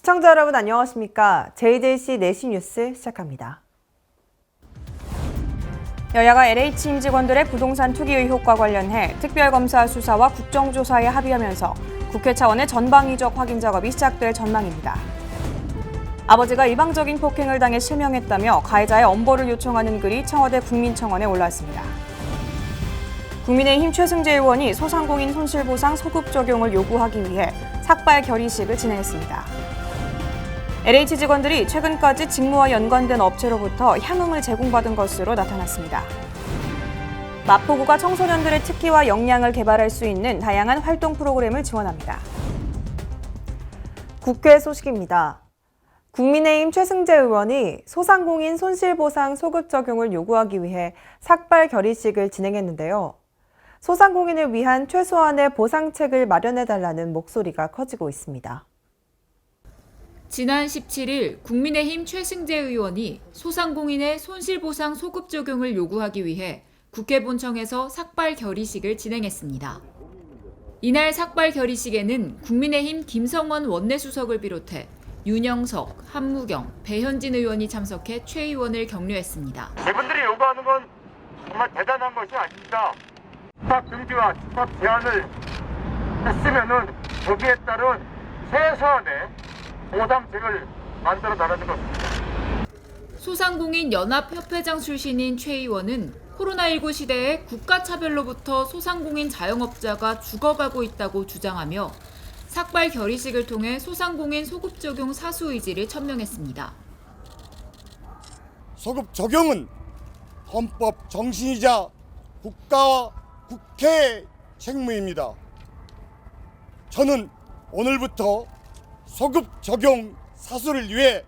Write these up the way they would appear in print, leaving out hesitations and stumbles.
시청자 여러분 안녕하십니까? JJC 내신 뉴스 시작합니다. 여야가 LH 임직원들의 부동산 투기 의혹과 관련해 특별검사 수사와 국정조사에 합의하면서 국회 차원의 전방위적 확인 작업이 시작될 전망입니다. 아버지가 일방적인 폭행을 당해 실명했다며 가해자의 엄벌을 요청하는 글이 청와대 국민청원에 올랐습니다. 국민의힘 최승재 의원이 소상공인 손실보상 소급 적용을 요구하기 위해 삭발 결의식을 진행했습니다. LH 직원들이 최근까지 직무와 연관된 업체로부터 향응을 제공받은 것으로 나타났습니다. 마포구가 청소년들의 특기와 역량을 개발할 수 있는 다양한 활동 프로그램을 지원합니다. 국회 소식입니다. 국민의힘 최승재 의원이 소상공인 손실보상 소급 적용을 요구하기 위해 삭발 결의식을 진행했는데요. 소상공인을 위한 최소한의 보상책을 마련해달라는 목소리가 커지고 있습니다. 지난 17일 국민의힘 최승재 의원이 소상공인의 손실보상 소급 적용을 요구하기 위해 국회 본청에서 삭발 결의식을 진행했습니다. 이날 삭발 결의식에는 국민의힘 김성원 원내수석을 비롯해 윤영석, 한무경, 배현진 의원이 참석해 최 의원을 격려했습니다. 이분들이 요구하는 건 정말 대단한 것이 아닙니다. 집합 금지와 집합 제한을 했으면은 거기에 따른 최소한의 보상책을 만들어 나가는 것입니다. 소상공인 연합협회장 출신인 최 의원은 코로나19 시대에 국가차별로부터 소상공인 자영업자가 죽어가고 있다고 주장하며 삭발 결의식을 통해 소상공인 소급 적용 사수 의지를 천명했습니다. 소급 적용은 헌법 정신이자 국가와 국회의 책무입니다. 저는 오늘부터 소급 적용 사수를 위해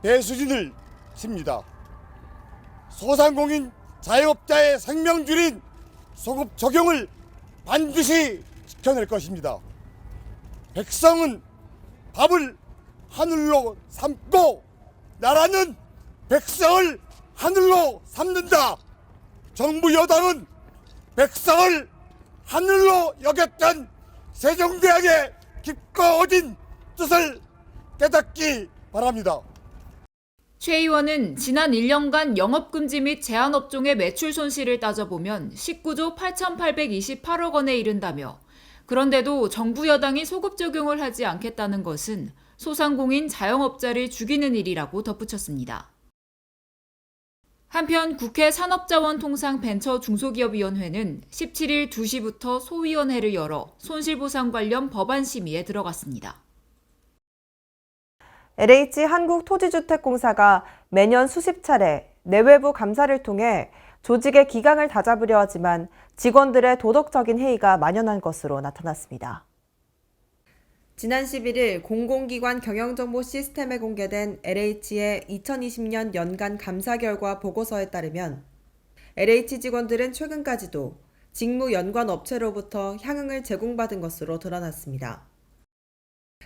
배수진을 칩니다. 소상공인 자영업자의 생명줄인 소급 적용을 반드시 지켜낼 것입니다. 백성은 밥을 하늘로 삼고 나라는 백성을 하늘로 삼는다. 정부 여당은 백성을 하늘로 여겼던 세종대왕의 깊고 어진 뜻을 깨닫기 바랍니다. 최 의원은 지난 1년간 영업금지 및 제한업종의 매출 손실을 따져보면 19조 8,828억 원에 이른다며 그런데도 정부 여당이 소급 적용을 하지 않겠다는 것은 소상공인 자영업자를 죽이는 일이라고 덧붙였습니다. 한편 국회 산업자원통상벤처중소기업위원회는 17일 2시부터 소위원회를 열어 손실보상 관련 법안 심의에 들어갔습니다. LH 한국토지주택공사가 매년 수십 차례 내외부 감사를 통해 조직의 기강을 다잡으려 하지만 직원들의 도덕적인 해이가 만연한 것으로 나타났습니다. 지난 11일 공공기관 경영정보 시스템에 공개된 LH의 2020년 연간 감사 결과 보고서에 따르면 LH 직원들은 최근까지도 직무 연관 업체로부터 향응을 제공받은 것으로 드러났습니다.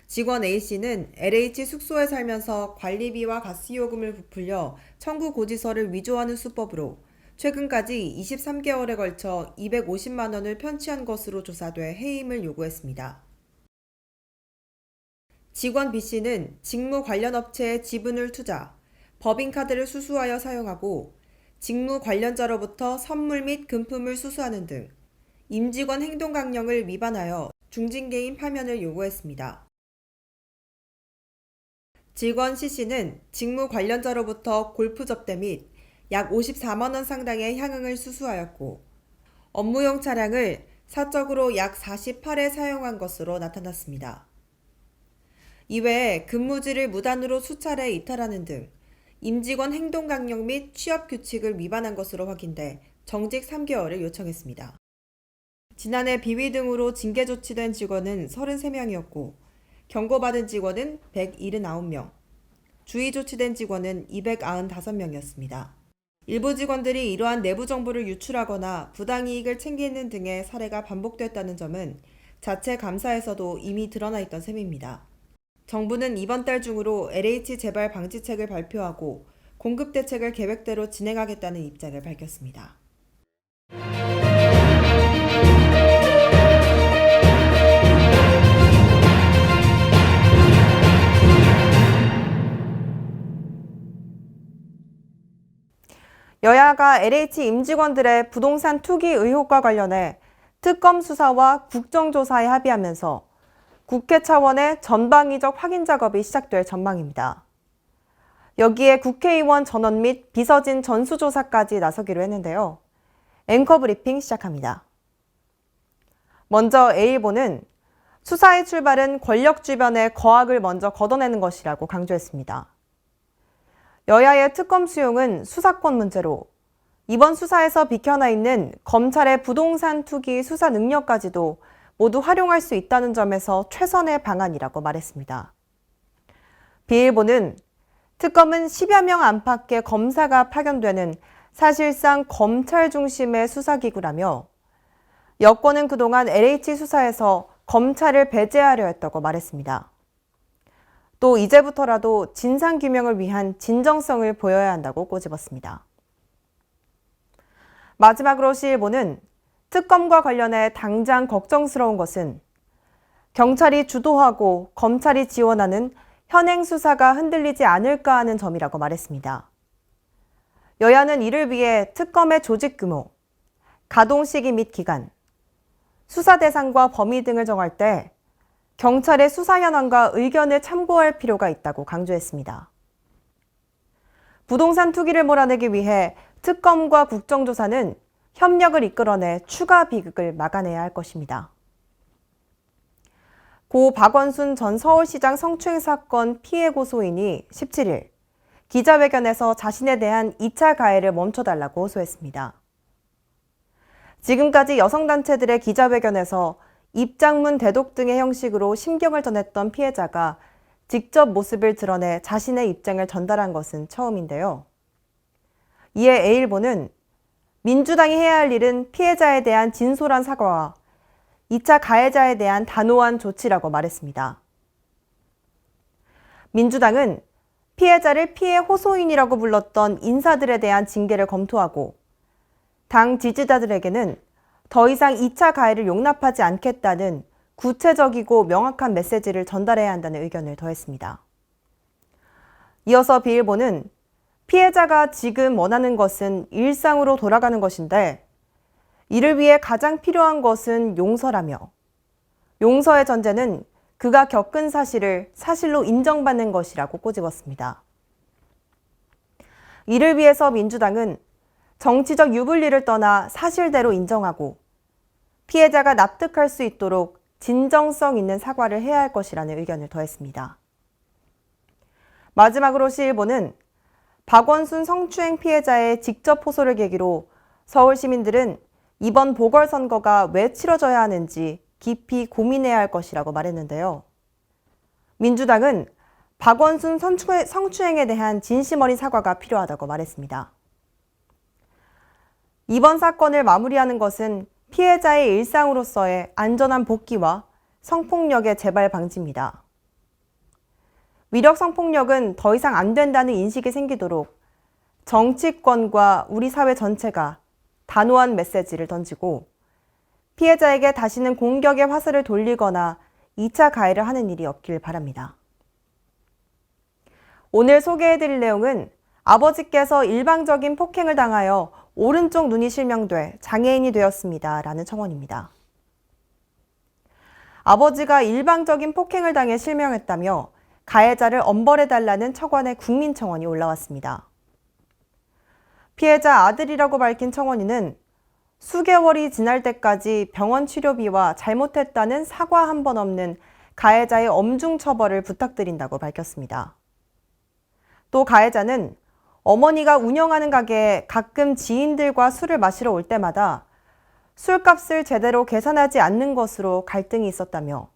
직원 A씨는 LH 숙소에 살면서 관리비와 가스요금을 부풀려 청구 고지서를 위조하는 수법으로 최근까지 23개월에 걸쳐 250만 원을 편취한 것으로 조사돼 해임을 요구했습니다. 직원 B씨는 직무 관련 업체에 지분을 투자, 법인카드를 수수하여 사용하고 직무 관련자로부터 선물 및 금품을 수수하는 등 임직원 행동강령을 위반하여 중징계인 파면을 요구했습니다. 직원 C씨는 직무 관련자로부터 골프 접대 및 약 54만 원 상당의 향응을 수수하였고 업무용 차량을 사적으로 약 48회 사용한 것으로 나타났습니다. 이외에 근무지를 무단으로 수차례 이탈하는 등 임직원 행동강령 및 취업규칙을 위반한 것으로 확인돼 정직 3개월을 요청했습니다. 지난해 비위 등으로 징계 조치된 직원은 33명이었고 경고받은 직원은 179명, 주의 조치된 직원은 295명이었습니다. 일부 직원들이 이러한 내부 정보를 유출하거나 부당이익을 챙기는 등의 사례가 반복됐다는 점은 자체 감사에서도 이미 드러나 있던 셈입니다. 정부는 이번 달 중으로 LH 재발 방지책을 발표하고 공급 대책을 계획대로 진행하겠다는 입장을 밝혔습니다. 여야가 LH 임직원들의 부동산 투기 의혹과 관련해 특검 수사와 국정조사에 합의하면서 국회 차원의 전방위적 확인 작업이 시작될 전망입니다. 여기에 국회의원 전원 및 비서진 전수조사까지 나서기로 했는데요. 앵커 브리핑 시작합니다. 먼저 A일보는 수사의 출발은 권력 주변의 거악을 먼저 걷어내는 것이라고 강조했습니다. 여야의 특검 수용은 수사권 문제로 이번 수사에서 비켜나 있는 검찰의 부동산 투기 수사 능력까지도 모두 활용할 수 있다는 점에서 최선의 방안이라고 말했습니다. B일보는 특검은 10여 명 안팎의 검사가 파견되는 사실상 검찰 중심의 수사기구라며 여권은 그동안 LH 수사에서 검찰을 배제하려 했다고 말했습니다. 또 이제부터라도 진상규명을 위한 진정성을 보여야 한다고 꼬집었습니다. 마지막으로 C일보는 특검과 관련해 당장 걱정스러운 것은 경찰이 주도하고 검찰이 지원하는 현행 수사가 흔들리지 않을까 하는 점이라고 말했습니다. 여야는 이를 위해 특검의 조직 규모, 가동 시기 및 기간, 수사 대상과 범위 등을 정할 때 경찰의 수사 현황과 의견을 참고할 필요가 있다고 강조했습니다. 부동산 투기를 몰아내기 위해 특검과 국정조사는 협력을 이끌어내 추가 비극을 막아내야 할 것입니다. 고 박원순 전 서울시장 성추행 사건 피해 고소인이 17일 기자회견에서 자신에 대한 2차 가해를 멈춰달라고 호소했습니다. 지금까지 여성단체들의 기자회견에서 입장문 대독 등의 형식으로 심경을 전했던 피해자가 직접 모습을 드러내 자신의 입장을 전달한 것은 처음인데요. 이에 A일보는 민주당이 해야 할 일은 피해자에 대한 진솔한 사과와 2차 가해자에 대한 단호한 조치라고 말했습니다. 민주당은 피해자를 피해 호소인이라고 불렀던 인사들에 대한 징계를 검토하고 당 지지자들에게는 더 이상 2차 가해를 용납하지 않겠다는 구체적이고 명확한 메시지를 전달해야 한다는 의견을 더했습니다. 이어서 B일보는 피해자가 지금 원하는 것은 일상으로 돌아가는 것인데 이를 위해 가장 필요한 것은 용서라며 용서의 전제는 그가 겪은 사실을 사실로 인정받는 것이라고 꼬집었습니다. 이를 위해서 민주당은 정치적 유불리를 떠나 사실대로 인정하고 피해자가 납득할 수 있도록 진정성 있는 사과를 해야 할 것이라는 의견을 더했습니다. 마지막으로 C일보는 박원순 성추행 피해자의 직접 호소를 계기로 서울 시민들은 이번 보궐선거가 왜 치러져야 하는지 깊이 고민해야 할 것이라고 말했는데요. 민주당은 박원순 성추행에 대한 진심 어린 사과가 필요하다고 말했습니다. 이번 사건을 마무리하는 것은 피해자의 일상으로서의 안전한 복귀와 성폭력의 재발 방지입니다. 위력 성폭력은 더 이상 안 된다는 인식이 생기도록 정치권과 우리 사회 전체가 단호한 메시지를 던지고 피해자에게 다시는 공격의 화살을 돌리거나 2차 가해를 하는 일이 없길 바랍니다. 오늘 소개해드릴 내용은 아버지께서 일방적인 폭행을 당하여 오른쪽 눈이 실명돼 장애인이 되었습니다. 라는 청원입니다. 아버지가 일방적인 폭행을 당해 실명했다며 가해자를 엄벌해달라는 청원의 국민청원이 올라왔습니다. 피해자 아들이라고 밝힌 청원인은 수개월이 지날 때까지 병원 치료비와 잘못했다는 사과 한 번 없는 가해자의 엄중 처벌을 부탁드린다고 밝혔습니다. 또 가해자는 어머니가 운영하는 가게에 가끔 지인들과 술을 마시러 올 때마다 술값을 제대로 계산하지 않는 것으로 갈등이 있었다며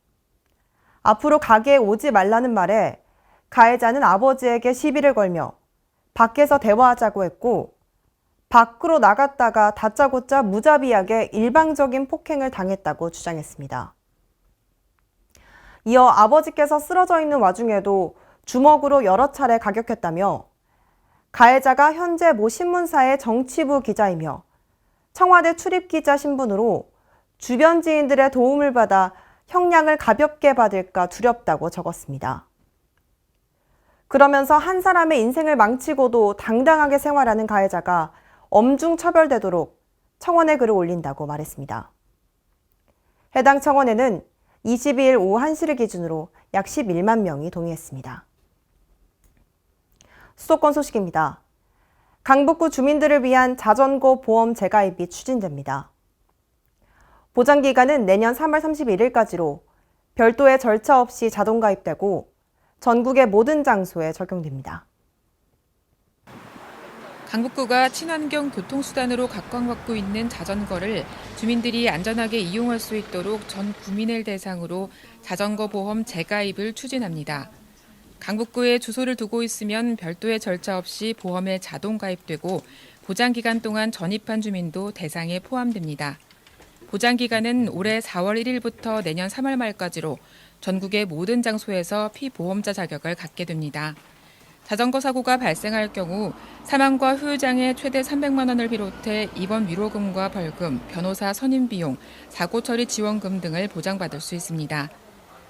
앞으로 가게에 오지 말라는 말에 가해자는 아버지에게 시비를 걸며 밖에서 대화하자고 했고 밖으로 나갔다가 다짜고짜 무자비하게 일방적인 폭행을 당했다고 주장했습니다. 이어 아버지께서 쓰러져 있는 와중에도 주먹으로 여러 차례 가격했다며 가해자가 현재 모 신문사의 정치부 기자이며 청와대 출입기자 신분으로 주변 지인들의 도움을 받아 형량을 가볍게 받을까 두렵다고 적었습니다. 그러면서 한 사람의 인생을 망치고도 당당하게 생활하는 가해자가 엄중 처벌되도록 청원에 글을 올린다고 말했습니다. 해당 청원에는 22일 오후 1시를 기준으로 약 11만 명이 동의했습니다. 수도권 소식입니다. 강북구 주민들을 위한 자전거 보험 재가입이 추진됩니다. 보장기간은 내년 3월 31일까지로 별도의 절차 없이 자동 가입되고 전국의 모든 장소에 적용됩니다. 강북구가 친환경 교통수단으로 각광받고 있는 자전거를 주민들이 안전하게 이용할 수 있도록 전 구민을 대상으로 자전거 보험 재가입을 추진합니다. 강북구에 주소를 두고 있으면 별도의 절차 없이 보험에 자동 가입되고 보장기간 동안 전입한 주민도 대상에 포함됩니다. 보장기간은 올해 4월 1일부터 내년 3월 말까지로 전국의 모든 장소에서 피보험자 자격을 갖게 됩니다. 자전거 사고가 발생할 경우 사망과 후유장애 최대 300만 원을 비롯해 입원 위로금과 벌금, 변호사 선임 비용, 사고 처리 지원금 등을 보장받을 수 있습니다.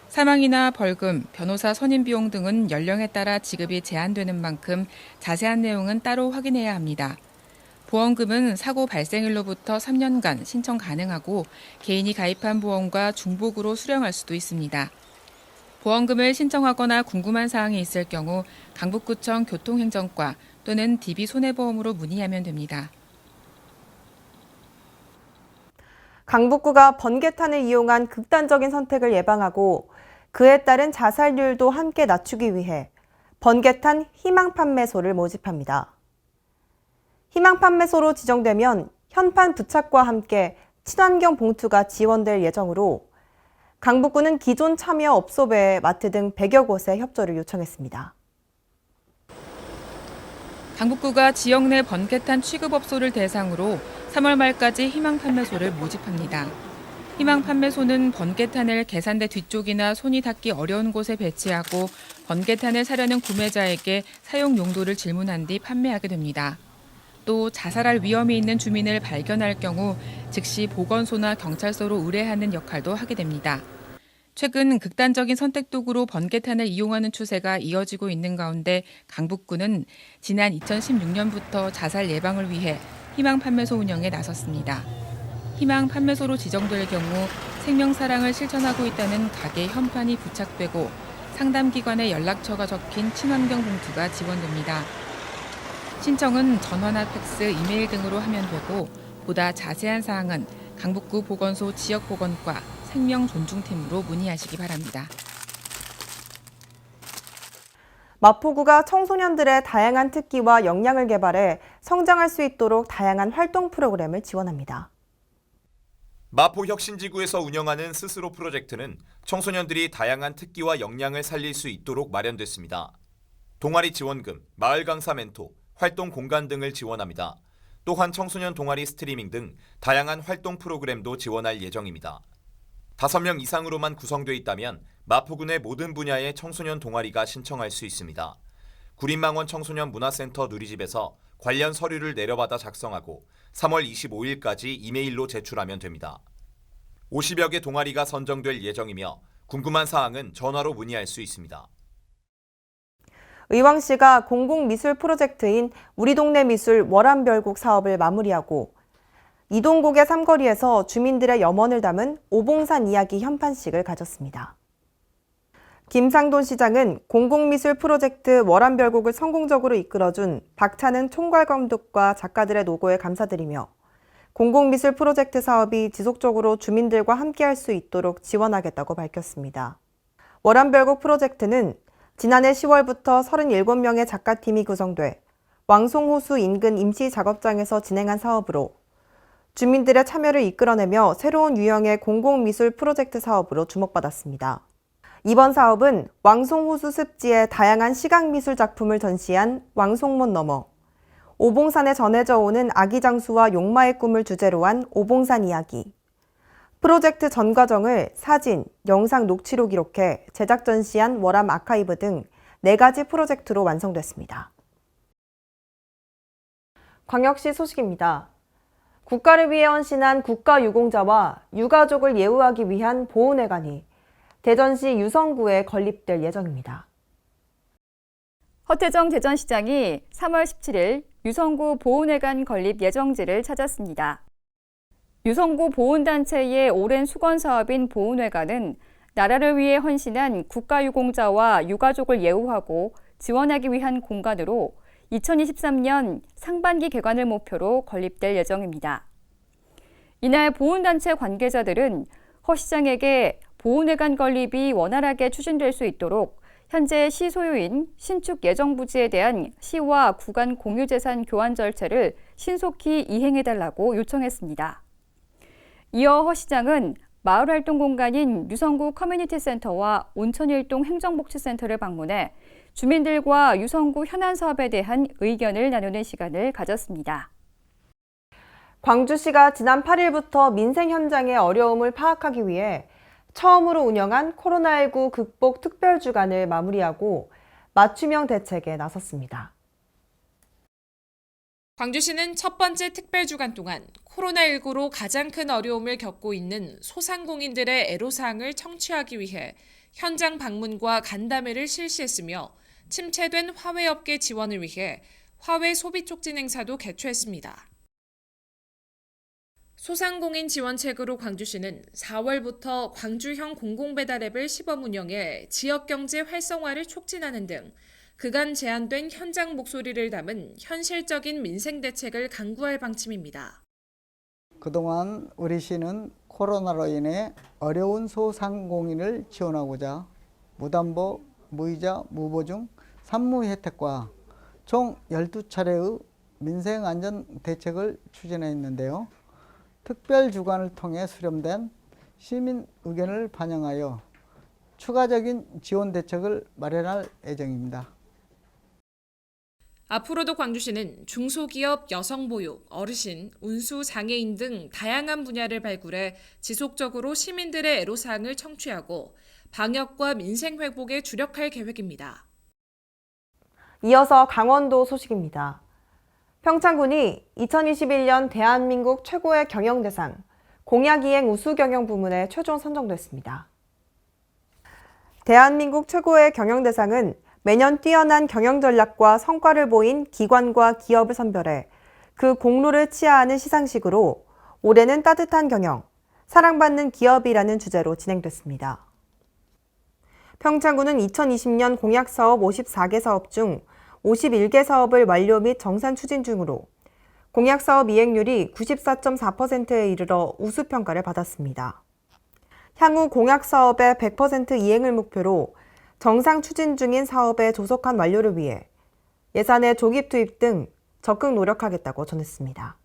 사망이나 벌금, 변호사 선임 비용 등은 연령에 따라 지급이 제한되는 만큼 자세한 내용은 따로 확인해야 합니다. 보험금은 사고 발생일로부터 3년간 신청 가능하고 개인이 가입한 보험과 중복으로 수령할 수도 있습니다. 보험금을 신청하거나 궁금한 사항이 있을 경우 강북구청 교통행정과 또는 DB손해보험으로 문의하면 됩니다. 강북구가 번개탄을 이용한 극단적인 선택을 예방하고 그에 따른 자살률도 함께 낮추기 위해 번개탄 희망판매소를 모집합니다. 희망판매소로 지정되면 현판 부착과 함께 친환경 봉투가 지원될 예정으로 강북구는 기존 참여 업소 외에 마트 등 100여 곳에 협조를 요청했습니다. 강북구가 지역 내 번개탄 취급업소를 대상으로 3월 말까지 희망판매소를 모집합니다. 희망판매소는 번개탄을 계산대 뒤쪽이나 손이 닿기 어려운 곳에 배치하고 번개탄을 사려는 구매자에게 사용 용도를 질문한 뒤 판매하게 됩니다. 또 자살할 위험이 있는 주민을 발견할 경우 즉시 보건소나 경찰서로 의뢰하는 역할도 하게 됩니다. 최근 극단적인 선택 도구로 번개탄을 이용하는 추세가 이어지고 있는 가운데 강북구는 지난 2016년부터 자살 예방을 위해 희망판매소 운영에 나섰습니다. 희망판매소로 지정될 경우 생명사랑을 실천하고 있다는 가게 현판이 부착되고 상담기관의 연락처가 적힌 친환경 봉투가 지원됩니다. 신청은 전화나 팩스, 이메일 등으로 하면 되고 보다 자세한 사항은 강북구 보건소 지역보건과 생명존중팀으로 문의하시기 바랍니다. 마포구가 청소년들의 다양한 특기와 역량을 개발해 성장할 수 있도록 다양한 활동 프로그램을 지원합니다. 마포혁신지구에서 운영하는 스스로 프로젝트는 청소년들이 다양한 특기와 역량을 살릴 수 있도록 마련됐습니다. 동아리 지원금, 마을 강사 멘토, 활동 공간 등을 지원합니다. 또한 청소년 동아리 스트리밍 등 다양한 활동 프로그램도 지원할 예정입니다. 5명 이상으로만 구성돼 있다면 마포군의 모든 분야의 청소년 동아리가 신청할 수 있습니다. 구린망원 청소년 문화센터 누리집에서 관련 서류를 내려받아 작성하고 3월 25일까지 이메일로 제출하면 됩니다. 50여 개 동아리가 선정될 예정이며 궁금한 사항은 전화로 문의할 수 있습니다. 의왕시가 공공미술 프로젝트인 우리 동네 미술 월암별곡 사업을 마무리하고 이동국의 삼거리에서 주민들의 염원을 담은 오봉산 이야기 현판식을 가졌습니다. 김상돈 시장은 공공미술 프로젝트 월암별곡을 성공적으로 이끌어준 박찬은 총괄감독과 작가들의 노고에 감사드리며 공공미술 프로젝트 사업이 지속적으로 주민들과 함께할 수 있도록 지원하겠다고 밝혔습니다. 월암별곡 프로젝트는 지난해 10월부터 37명의 작가팀이 구성돼 왕송호수 인근 임시작업장에서 진행한 사업으로 주민들의 참여를 이끌어내며 새로운 유형의 공공미술 프로젝트 사업으로 주목받았습니다. 이번 사업은 왕송호수 습지의 다양한 시각미술 작품을 전시한 왕송못 너머, 오봉산에 전해져 오는 아기장수와 용마의 꿈을 주제로 한 오봉산 이야기, 프로젝트 전 과정을 사진, 영상 녹취로 기록해 제작 전시한 월암 아카이브 등 4가지 프로젝트로 완성됐습니다. 광역시 소식입니다. 국가를 위해 헌신한 국가유공자와 유가족을 예우하기 위한 보훈회관이 대전시 유성구에 건립될 예정입니다. 허태정 대전시장이 3월 17일 유성구 보훈회관 건립 예정지를 찾았습니다. 유성구 보훈단체의 오랜 수건 사업인 보훈회관은 나라를 위해 헌신한 국가유공자와 유가족을 예우하고 지원하기 위한 공간으로 2023년 상반기 개관을 목표로 건립될 예정입니다. 이날 보훈단체 관계자들은 허 시장에게 보훈회관 건립이 원활하게 추진될 수 있도록 현재 시 소유인 신축 예정 부지에 대한 시와 구간 공유재산 교환 절차를 신속히 이행해달라고 요청했습니다. 이어 허 시장은 마을활동 공간인 유성구 커뮤니티센터와 온천일동 행정복지센터를 방문해 주민들과 유성구 현안 사업에 대한 의견을 나누는 시간을 가졌습니다. 광주시가 지난 8일부터 민생 현장의 어려움을 파악하기 위해 처음으로 운영한 코로나19 극복 특별주간을 마무리하고 맞춤형 대책에 나섰습니다. 광주시는 첫 번째 특별주간 동안 코로나19로 가장 큰 어려움을 겪고 있는 소상공인들의 애로사항을 청취하기 위해 현장 방문과 간담회를 실시했으며 침체된 화훼업계 지원을 위해 화훼 소비 촉진 행사도 개최했습니다. 소상공인 지원책으로 광주시는 4월부터 광주형 공공배달앱을 시범 운영해 지역경제 활성화를 촉진하는 등 그간 제안된 현장 목소리를 담은 현실적인 민생 대책을 강구할 방침입니다. 그동안 우리 시는 코로나로 인해 어려운 소상공인을 지원하고자 무담보, 무이자, 무보증, 산무 혜택과 총 12차례의 민생안전 대책을 추진했는데요. 특별주간을 통해 수렴된 시민 의견을 반영하여 추가적인 지원 대책을 마련할 예정입니다. 앞으로도 광주시는 중소기업, 여성보육, 어르신, 운수, 장애인 등 다양한 분야를 발굴해 지속적으로 시민들의 애로사항을 청취하고 방역과 민생 회복에 주력할 계획입니다. 이어서 강원도 소식입니다. 평창군이 2021년 대한민국 최고의 경영대상 공약이행 우수경영 부문에 최종 선정됐습니다. 대한민국 최고의 경영대상은 매년 뛰어난 경영 전략과 성과를 보인 기관과 기업을 선별해 그 공로를 치하하는 시상식으로 올해는 따뜻한 경영, 사랑받는 기업이라는 주제로 진행됐습니다. 평창군은 2020년 공약사업 54개 사업 중 51개 사업을 완료 및 정산 추진 중으로 공약사업 이행률이 94.4%에 이르러 우수평가를 받았습니다. 향후 공약사업의 100% 이행을 목표로 정상 추진 중인 사업의 조속한 완료를 위해 예산의 조기 투입 등 적극 노력하겠다고 전했습니다.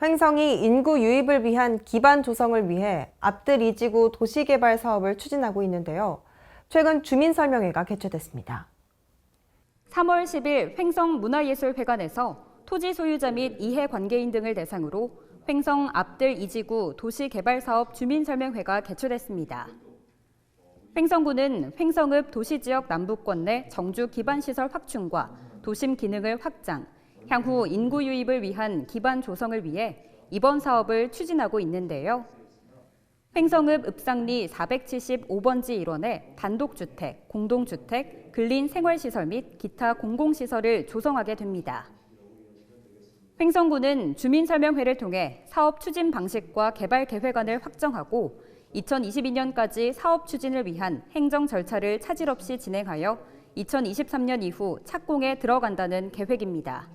횡성이 인구 유입을 위한 기반 조성을 위해 앞들 2지구 도시개발 사업을 추진하고 있는데요. 최근 주민설명회가 개최됐습니다. 3월 10일 횡성문화예술회관에서 토지 소유자 및 이해관계인 등을 대상으로 횡성 앞들 2지구 도시개발사업 주민설명회가 개최됐습니다. 횡성구는 횡성읍 도시지역 남부권 내 정주 기반시설 확충과 도심 기능을 확장, 향후 인구 유입을 위한 기반 조성을 위해 이번 사업을 추진하고 있는데요. 횡성읍 읍상리 475번지 일원에 단독주택, 공동주택, 근린 생활시설 및 기타 공공시설을 조성하게 됩니다. 횡성구는 주민설명회를 통해 사업 추진 방식과 개발 계획안을 확정하고 2022년까지 사업 추진을 위한 행정 절차를 차질 없이 진행하여 2023년 이후 착공에 들어간다는 계획입니다.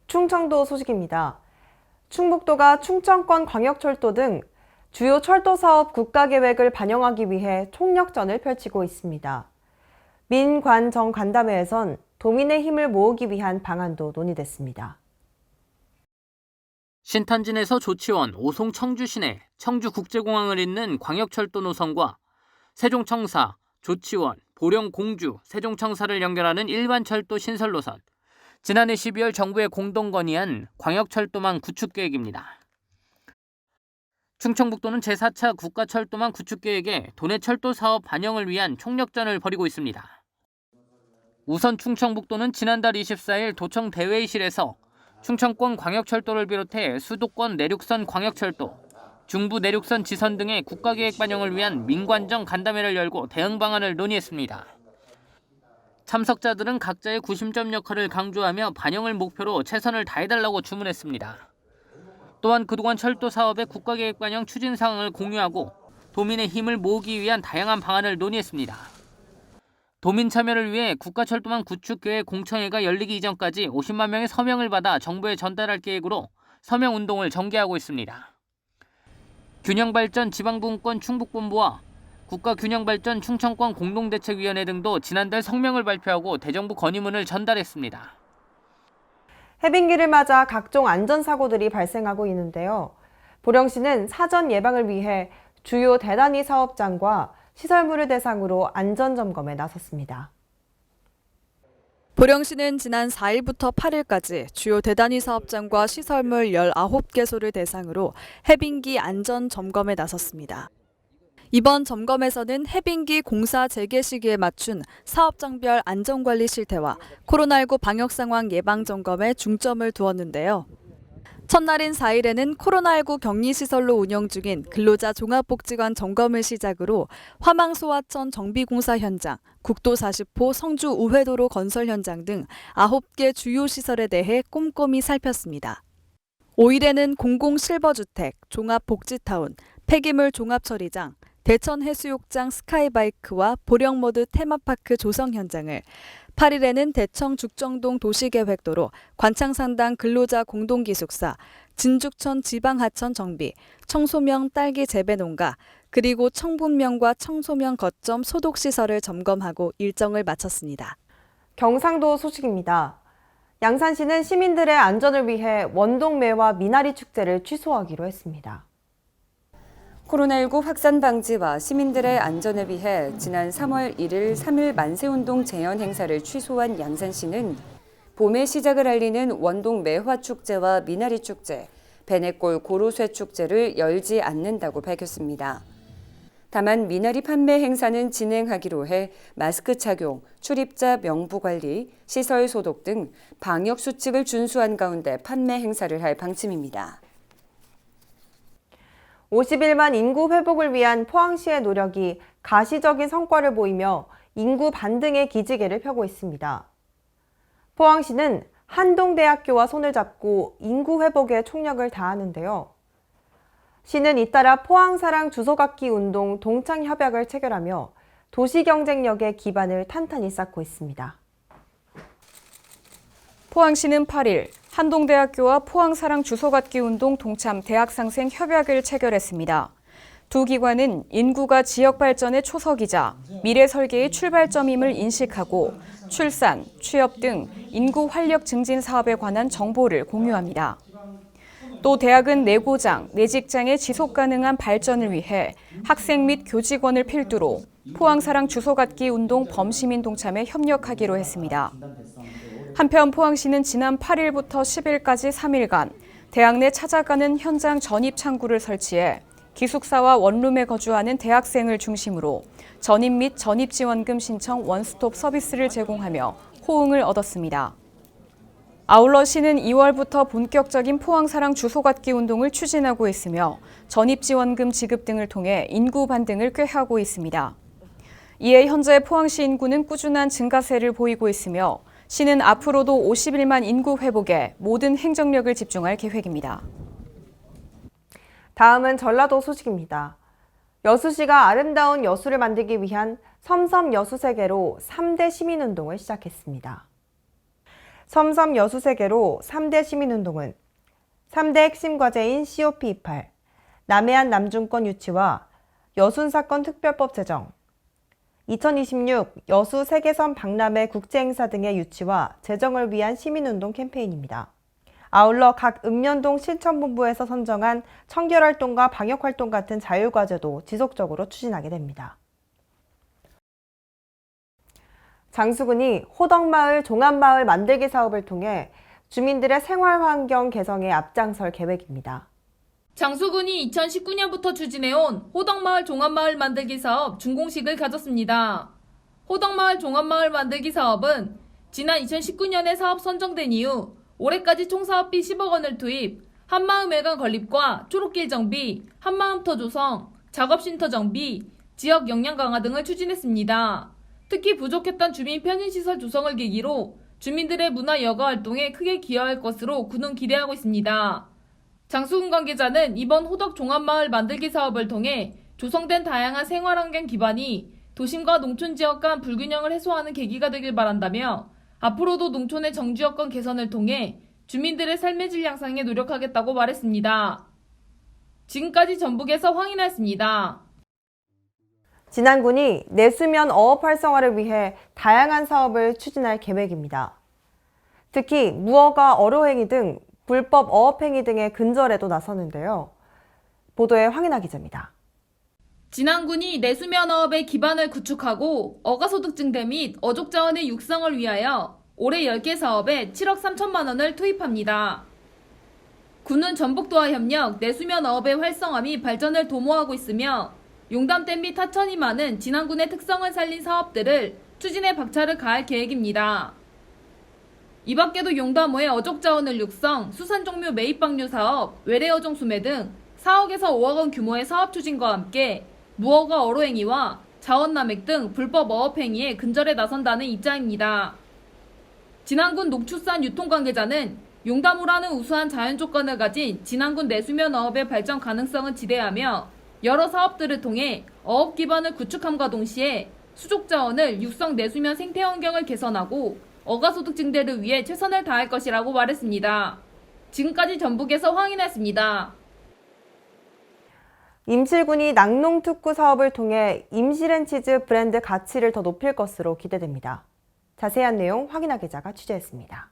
충청도 소식입니다. 충북도가 충청권 광역철도 등 주요 철도 사업 국가계획을 반영하기 위해 총력전을 펼치고 있습니다. 민관정 간담회에선 도민의 힘을 모으기 위한 방안도 논의됐습니다. 신탄진에서 조치원, 오송 청주시내 청주국제공항을 잇는 광역철도 노선과 세종청사, 조치원, 보령 공주, 세종청사를 연결하는 일반철도 신설 노선, 지난해 12월 정부에 공동 건의한 광역철도망 구축 계획입니다. 충청북도는 제4차 국가철도망 구축 계획에 도내 철도 사업 반영을 위한 총력전을 벌이고 있습니다. 우선 충청북도는 지난달 24일 도청 대회의실에서 충청권 광역철도를 비롯해 수도권 내륙선 광역철도, 중부 내륙선 지선 등의 국가계획 반영을 위한 민관정 간담회를 열고 대응 방안을 논의했습니다. 참석자들은 각자의 구심점 역할을 강조하며 반영을 목표로 최선을 다해달라고 주문했습니다. 또한 그동안 철도 사업의 국가계획 반영 추진 사항을 공유하고 도민의 힘을 모으기 위한 다양한 방안을 논의했습니다. 도민 참여를 위해 국가철도망 구축 계획 공청회가 열리기 이전까지 50만 명의 서명을 받아 정부에 전달할 계획으로 서명운동을 전개하고 있습니다. 균형발전 지방분권 충북본부와 국가균형발전 충청권 공동대책위원회 등도 지난달 성명을 발표하고 대정부 건의문을 전달했습니다. 해빙기를 맞아 각종 안전사고들이 발생하고 있는데요. 보령시는 사전 예방을 위해 주요 대단위 사업장과 시설물을 대상으로 안전점검에 나섰습니다. 보령시는 지난 4일부터 8일까지 주요 대단위 사업장과 시설물 19개소를 대상으로 해빙기 안전 점검에 나섰습니다. 이번 점검에서는 해빙기 공사 재개 시기에 맞춘 사업장별 안전관리 실태와 코로나19 방역 상황 예방 점검에 중점을 두었는데요. 첫날인 4일에는 코로나19 격리시설로 운영 중인 근로자 종합복지관 점검을 시작으로 화망소하천 정비공사 현장, 국도 40호 성주 우회도로 건설 현장 등 9개 주요 시설에 대해 꼼꼼히 살폈습니다. 5일에는 공공실버주택, 종합복지타운, 폐기물 종합처리장, 대천해수욕장 스카이바이크와 보령모드 테마파크 조성 현장을, 8일에는 대청 죽정동 도시계획도로, 관창산당 근로자 공동기숙사, 진죽천 지방하천 정비, 청소명 딸기 재배농가, 그리고 청분명과 청소명 거점 소독시설을 점검하고 일정을 마쳤습니다. 경상도 소식입니다. 양산시는 시민들의 안전을 위해 원동매화 미나리 축제를 취소하기로 했습니다. 코로나19 확산 방지와 시민들의 안전을 위해 지난 3월 1일 3일 만세운동 재현 행사를 취소한 양산시는 봄의 시작을 알리는 원동 매화 축제와 미나리 축제, 베네골 고로쇠 축제를 열지 않는다고 밝혔습니다. 다만 미나리 판매 행사는 진행하기로 해 마스크 착용, 출입자 명부 관리, 시설 소독 등 방역 수칙을 준수한 가운데 판매 행사를 할 방침입니다. 51만 인구 회복을 위한 포항시의 노력이 가시적인 성과를 보이며 인구 반등의 기지개를 펴고 있습니다. 포항시는 한동대학교와 손을 잡고 인구 회복에 총력을 다하는데요. 시는 잇따라 포항사랑 주소갖기 운동 동창협약을 체결하며 도시경쟁력의 기반을 탄탄히 쌓고 있습니다. 포항시는 8일 한동대학교와 포항사랑 주소갖기 운동 동참 대학상생 협약을 체결했습니다. 두 기관은 인구가 지역 발전의 초석이자 미래 설계의 출발점임을 인식하고 출산, 취업 등 인구 활력 증진 사업에 관한 정보를 공유합니다. 또 대학은 내 고장, 내 직장의 지속 가능한 발전을 위해 학생 및 교직원을 필두로 포항사랑 주소갖기 운동 범시민 동참에 협력하기로 했습니다. 한편 포항시는 지난 8일부터 10일까지 3일간 대학 내 찾아가는 현장 전입 창구를 설치해 기숙사와 원룸에 거주하는 대학생을 중심으로 전입 및 전입지원금 신청 원스톱 서비스를 제공하며 호응을 얻었습니다. 아울러 시는 2월부터 본격적인 포항사랑 주소갖기 운동을 추진하고 있으며 전입지원금 지급 등을 통해 인구 반등을 꾀하고 있습니다. 이에 현재 포항시 인구는 꾸준한 증가세를 보이고 있으며 시는 앞으로도 51만 인구 회복에 모든 행정력을 집중할 계획입니다. 다음은 전라도 소식입니다. 여수시가 아름다운 여수를 만들기 위한 섬섬 여수세계로 3대 시민운동을 시작했습니다. 섬섬 여수세계로 3대 시민운동은 3대 핵심 과제인 COP28, 남해안 남중권 유치와 여순사건 특별법 제정, 2026 여수 세계섬 박람회 국제행사 등의 유치와 제정을 위한 시민운동 캠페인입니다. 아울러 각 읍면동 실천본부에서 선정한 청결활동과 방역활동 같은 자율과제도 지속적으로 추진하게 됩니다. 장수군이 호덕마을 종합마을 만들기 사업을 통해 주민들의 생활환경 개선에 앞장설 계획입니다. 장수군이 2019년부터 추진해온 호덕마을 종합마을 만들기 사업 준공식을 가졌습니다. 호덕마을 종합마을 만들기 사업은 지난 2019년에 사업 선정된 이후 올해까지 총 사업비 10억 원을 투입, 한마음회관 건립과 초록길 정비, 한마음터 조성, 작업쉼터 정비, 지역 역량 강화 등을 추진했습니다. 특히 부족했던 주민 편의시설 조성을 계기로 주민들의 문화 여가 활동에 크게 기여할 것으로 군은 기대하고 있습니다. 장수군 관계자는 이번 호덕 종합마을 만들기 사업을 통해 조성된 다양한 생활환경 기반이 도심과 농촌 지역 간 불균형을 해소하는 계기가 되길 바란다며 앞으로도 농촌의 정지여건 개선을 통해 주민들의 삶의 질 향상에 노력하겠다고 말했습니다. 지금까지 전북에서 황인아였습니다. 진안군이 내수면 어업 활성화를 위해 다양한 사업을 추진할 계획입니다. 특히 무허가 어로행위 등 불법 어업행위 등의 근절에도 나서는데요. 보도에 황인아 기자입니다. 진안군이 내수면 어업의 기반을 구축하고 어가소득 증대 및 어족자원의 육성을 위하여 올해 10개 사업에 7억 3천만 원을 투입합니다. 군은 전북도와 협력 내수면 어업의 활성화 및 발전을 도모하고 있으며 용담댐 및 하천이 많은 진안군의 특성을 살린 사업들을 추진해 박차를 가할 계획입니다. 이 밖에도 용담호의 어족자원을 육성, 수산종묘 매입방류 사업, 외래어종 수매 등 4억에서 5억 원 규모의 사업 추진과 함께 무허가 어로행위와 자원남획 등 불법 어업행위에 근절에 나선다는 입장입니다. 진안군 농축산 유통관계자는 용담호라는 우수한 자연 조건을 가진 진안군 내수면 어업의 발전 가능성을 지대하며 여러 사업들을 통해 어업 기반을 구축함과 동시에 수족자원을 육성 내수면 생태환경을 개선하고 어가소득 증대를 위해 최선을 다할 것이라고 말했습니다. 지금까지 전북에서 황인아였습니다. 임실군이 낙농특구 사업을 통해 임실앤치즈 브랜드 가치를 더 높일 것으로 기대됩니다. 자세한 내용 황인아 기자가 취재했습니다.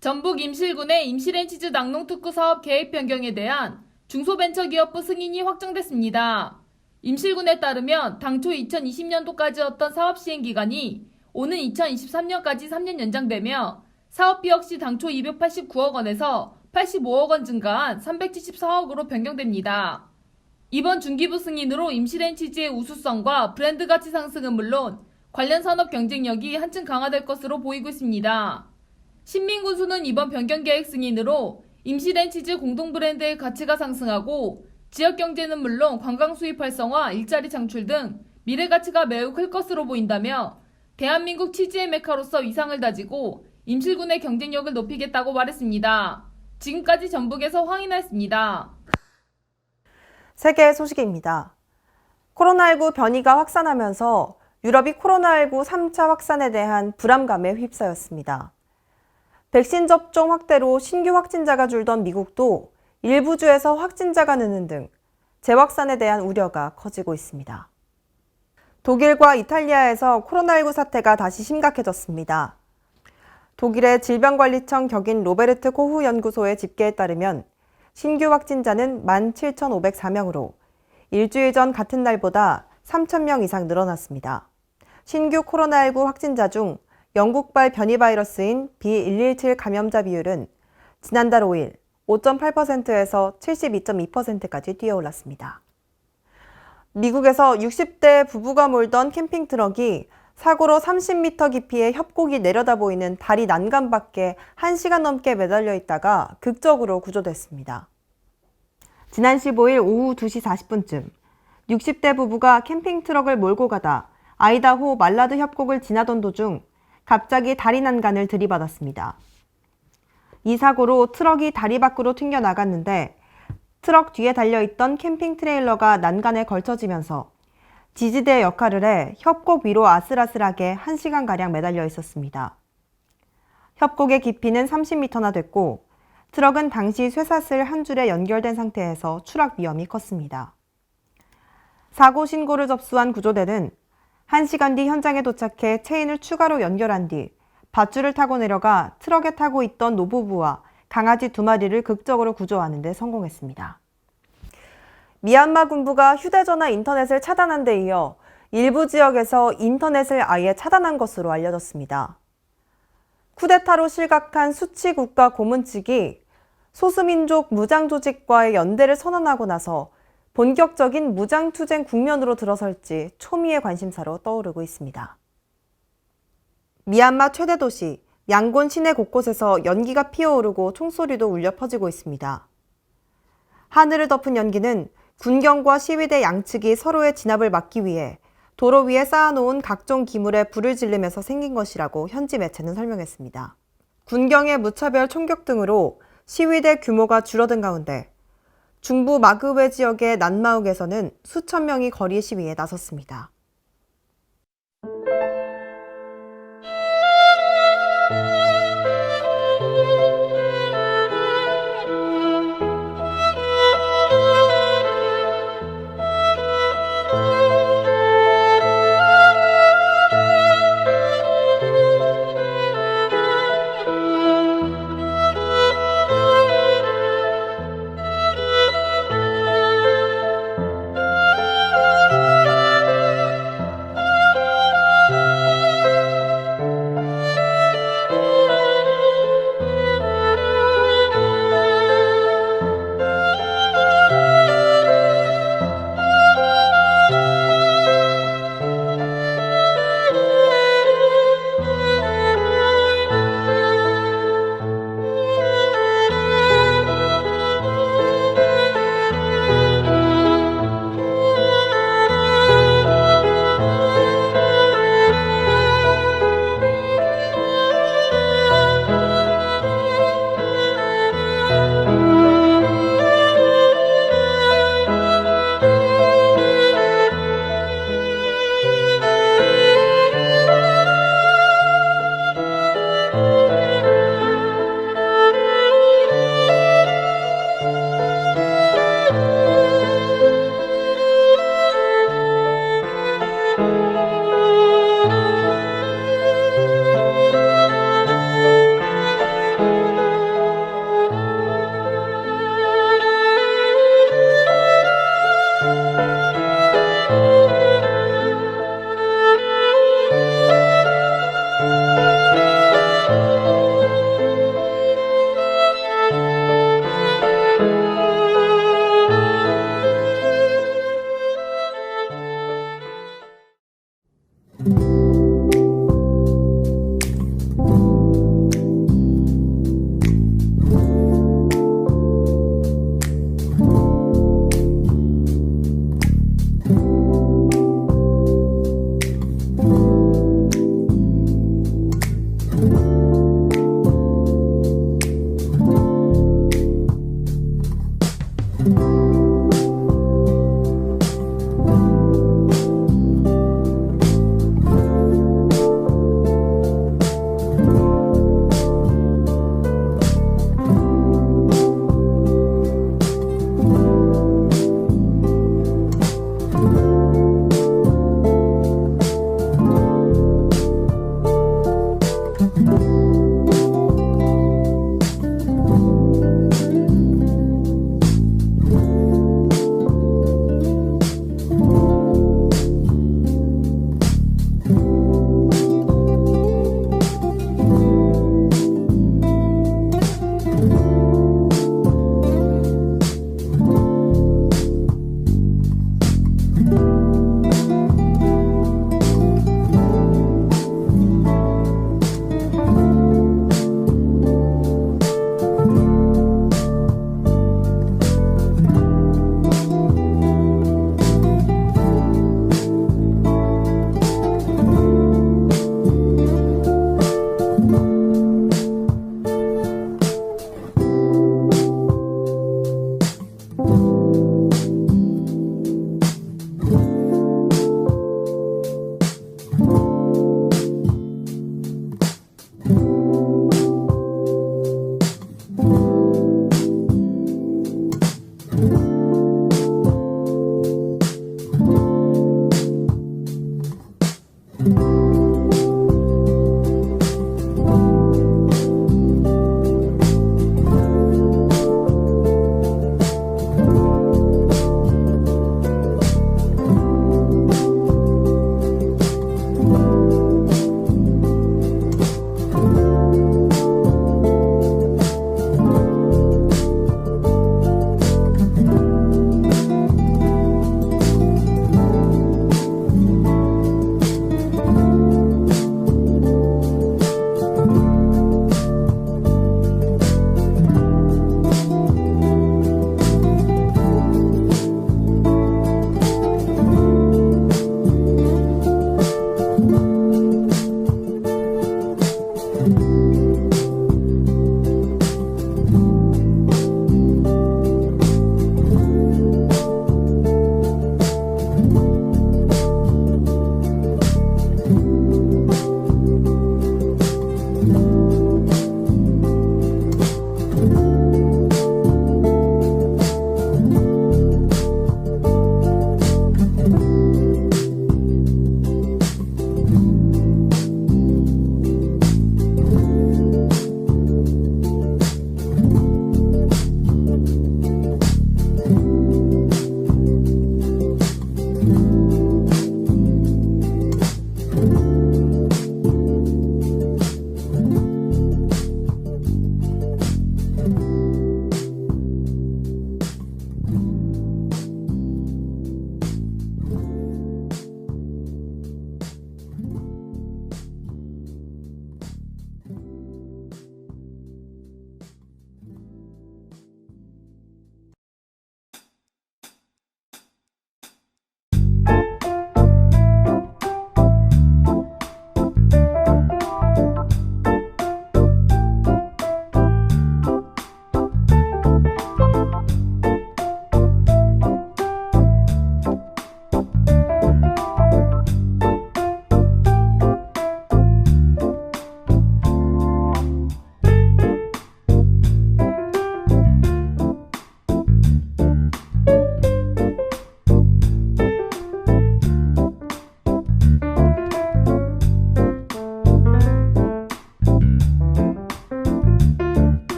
전북 임실군의 임실앤치즈 낙농특구 사업 계획 변경에 대한 중소벤처기업부 승인이 확정됐습니다. 임실군에 따르면 당초 2020년도까지였던 사업 시행 기간이 오는 2023년까지 3년 연장되며 사업비 역시 당초 289억 원에서 85억 원 증가한 374억으로 변경됩니다. 이번 중기부 승인으로 임실앤치즈의 우수성과 브랜드 가치 상승은 물론 관련 산업 경쟁력이 한층 강화될 것으로 보이고 있습니다. 신민군수는 이번 변경 계획 승인으로 임실앤치즈 공동 브랜드의 가치가 상승하고 지역 경제는 물론 관광 수입 활성화, 일자리 창출 등 미래 가치가 매우 클 것으로 보인다며 대한민국 치즈의 메카로서 위상을 다지고 임실군의 경쟁력을 높이겠다고 말했습니다. 지금까지 전북에서 황인아였습니다. 세계 소식입니다. 코로나19 변이가 확산하면서 유럽이 코로나19 3차 확산에 대한 불안감에 휩싸였습니다. 백신 접종 확대로 신규 확진자가 줄던 미국도 일부 주에서 확진자가 느는 등 재확산에 대한 우려가 커지고 있습니다. 독일과 이탈리아에서 코로나19 사태가 다시 심각해졌습니다. 독일의 질병관리청 격인 로베르트 코후 연구소의 집계에 따르면 신규 확진자는 17,504명으로 일주일 전 같은 날보다 3,000명 이상 늘어났습니다. 신규 코로나19 확진자 중 영국발 변이 바이러스인 B117 감염자 비율은 지난달 5일 5.8%에서 72.2%까지 뛰어올랐습니다. 미국에서 60대 부부가 몰던 캠핑 트럭이 사고로 30m 깊이의 협곡이 내려다 보이는 다리 난간 밖에 1시간 넘게 매달려 있다가 극적으로 구조됐습니다. 지난 15일 오후 2시 40분쯤 60대 부부가 캠핑 트럭을 몰고 가다 아이다호 말라드 협곡을 지나던 도중 갑자기 다리 난간을 들이받았습니다. 이 사고로 트럭이 다리 밖으로 튕겨나갔는데 트럭 뒤에 달려있던 캠핑 트레일러가 난간에 걸쳐지면서 지지대 역할을 해 협곡 위로 아슬아슬하게 1시간가량 매달려 있었습니다. 협곡의 깊이는 30m나 됐고 트럭은 당시 쇠사슬 한 줄에 연결된 상태에서 추락 위험이 컸습니다. 사고 신고를 접수한 구조대는 1시간 뒤 현장에 도착해 체인을 추가로 연결한 뒤 밧줄을 타고 내려가 트럭에 타고 있던 노부부와 강아지 2마리를 극적으로 구조하는 데 성공했습니다. 미얀마 군부가 휴대전화 인터넷을 차단한 데 이어 일부 지역에서 인터넷을 아예 차단한 것으로 알려졌습니다. 쿠데타로 실각한 수치 국가 고문 측이 소수민족 무장조직과의 연대를 선언하고 나서 본격적인 무장투쟁 국면으로 들어설지 초미의 관심사로 떠오르고 있습니다. 미얀마 최대 도시 양곤 시내 곳곳에서 연기가 피어오르고 총소리도 울려 퍼지고 있습니다. 하늘을 덮은 연기는 군경과 시위대 양측이 서로의 진압을 막기 위해 도로 위에 쌓아놓은 각종 기물에 불을 지르면서 생긴 것이라고 현지 매체는 설명했습니다. 군경의 무차별 총격 등으로 시위대 규모가 줄어든 가운데 중부 마그웨 지역의 난마욱에서는 수천 명이 거리 시위에 나섰습니다.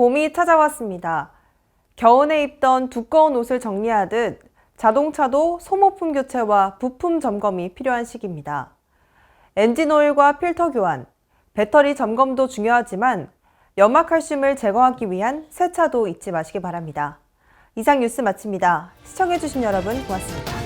봄이 찾아왔습니다. 겨울에 입던 두꺼운 옷을 정리하듯 자동차도 소모품 교체와 부품 점검이 필요한 시기입니다. 엔진오일과 필터 교환, 배터리 점검도 중요하지만 염화칼슘을 제거하기 위한 세차도 잊지 마시기 바랍니다. 이상 뉴스 마칩니다. 시청해주신 여러분 고맙습니다.